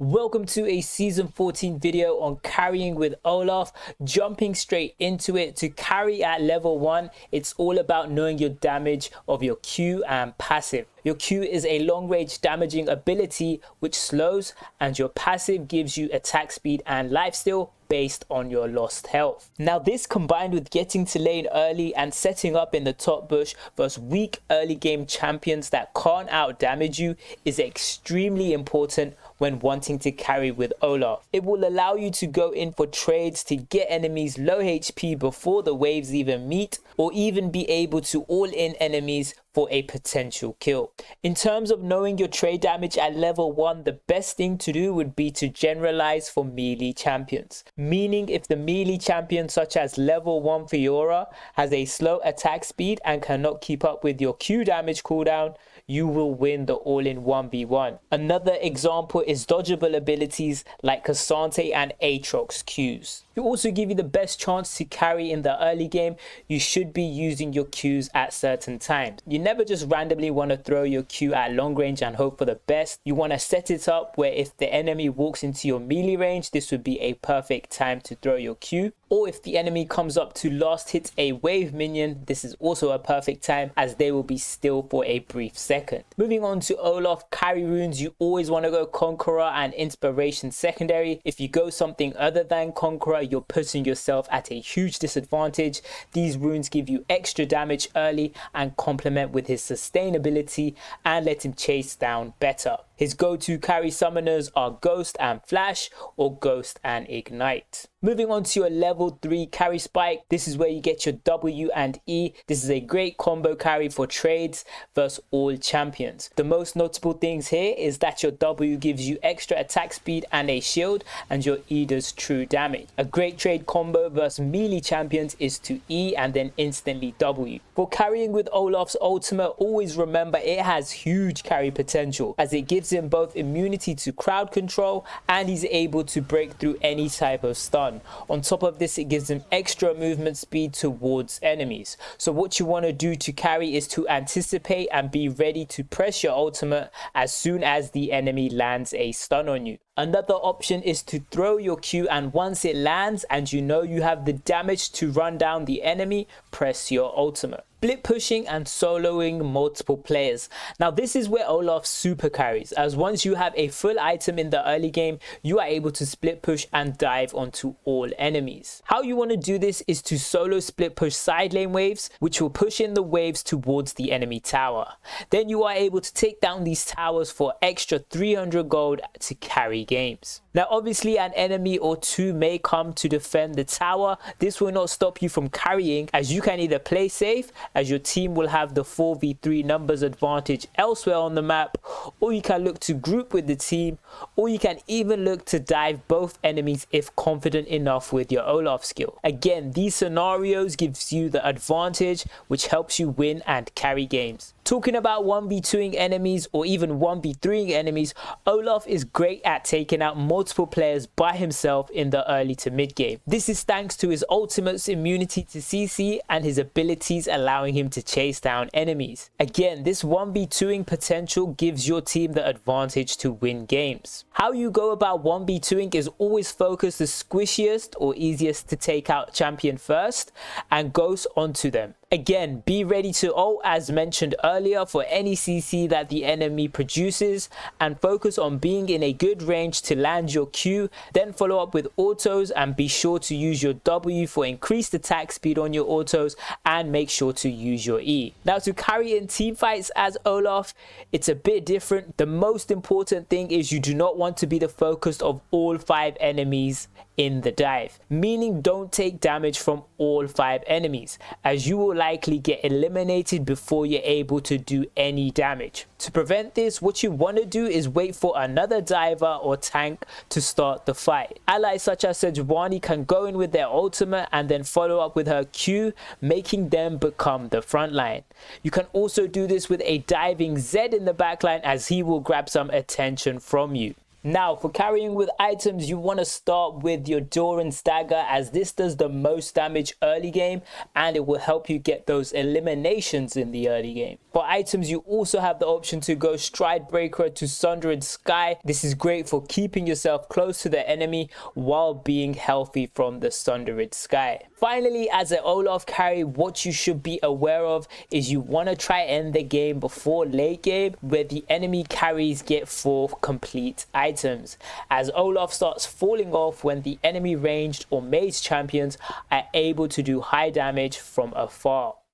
Welcome to a season 14 video on carrying with Olaf. Jumping straight into it. To carry at level 1, it's all about knowing your damage of your Q and passive. Your Q is a long range damaging ability which slows, and your passive gives you attack speed and lifesteal based on your lost health. Now this, combined with getting to lane early and setting up in the top bush versus weak early game champions that can't out damage you, is extremely important when wanting to carry with Olaf. It will allow you to go in for trades to get enemies low HP before the waves even meet, or even be able to all in enemies for a potential kill. In terms of knowing your trade damage at level 1, the best thing to do would be to generalize for melee champions. Meaning, if the melee champion such as level 1 Fiora has a slow attack speed and cannot keep up with your Q damage cooldown, you will win the all-in 1v1. Another example is dodgeable abilities like Cassante and Aatrox Qs. To also give you the best chance to carry in the early game, you should be using your Qs at certain times. You never just randomly want to throw your Q at long range and hope for the best. You want to set it up where if the enemy walks into your melee range, this would be a perfect time to throw your Q. Or if the enemy comes up to last hit a wave minion, this is also a perfect time as they will be still for a brief second. Moving on to Olaf carry runes, you always want to go Conqueror and Inspiration secondary. If you go something other than Conqueror, you're putting yourself at a huge disadvantage. These runes give you extra damage early and complement with his sustainability and let him chase down better. His go-to carry summoners are Ghost and Flash, or Ghost and Ignite. Moving on to your level 3 carry spike, this is where you get your W and E. This is a great combo carry for trades versus all champions. The most notable things here is that your W gives you extra attack speed and a shield, and your E does true damage. A great trade combo versus melee champions is to E and then instantly W. For carrying with Olaf's ultimate, always remember it has huge carry potential as it gives him both immunity to crowd control and he's able to break through any type of stun. On top of this, it gives him extra movement speed towards enemies. So what you want to do to carry is to anticipate and be ready to press your ultimate as soon as the enemy lands a stun on you. Another option is to throw your Q, and once it lands and you know you have the damage to run down the enemy, press your ultimate. Split pushing and soloing multiple players. Now this is where Olaf super carries, as once you have a full item in the early game, you are able to split push and dive onto all enemies. How you want to do this is to solo split push side lane waves, which will push in the waves towards the enemy tower. Then you are able to take down these towers for extra 300 gold to carry games. Now obviously an enemy or two may come to defend the tower. This will not stop you from carrying, as you can either play safe, as your team will have the 4v3 numbers advantage elsewhere on the map, or you can look to group with the team, or you can even look to dive both enemies if confident enough with your Olaf skill. Again, these scenarios gives you the advantage which helps you win and carry games. Talking about 1v2ing enemies or even 1v3ing enemies, Olaf is great at taking out multiple players by himself in the early to mid game. This is thanks to his ultimate's immunity to CC and his abilities allowing him to chase down enemies. Again, this 1v2ing potential gives your team the advantage to win games. How you go about 1v2ing is always focus the squishiest or easiest to take out champion first and ghost onto them. Again, be ready to ult as mentioned earlier for any CC that the enemy produces, and focus on being in a good range to land your Q, then follow up with autos and be sure to use your W for increased attack speed on your autos, and make sure to use your E. Now to carry in team fights as Olaf, it's a bit different. The most important thing is you do not want to be the focus of all 5 enemies in the dive, meaning don't take damage from all 5 enemies, as you will likely get eliminated before you're able to do any damage. To prevent this, what you want to do is wait for another diver or tank to start the fight. Allies such as Sejuani can go in with their ultimate and then follow up with her Q, making them become the front line. You can also do this with a diving Zed in the backline, as he will grab some attention from you. Now, for carrying with items, you want to start with your Doran's Dagger, as this does the most damage early game and it will help you get those eliminations in the early game. For items, you also have the option to go Stride Breaker to Sundered Sky. This is great for keeping yourself close to the enemy while being healthy from the Sundered Sky. Finally, as an Olaf carry, what you should be aware of is you want to try end the game before late game, where the enemy carries get 4 complete items, as Olaf starts falling off when the enemy ranged or mage champions are able to do high damage from afar.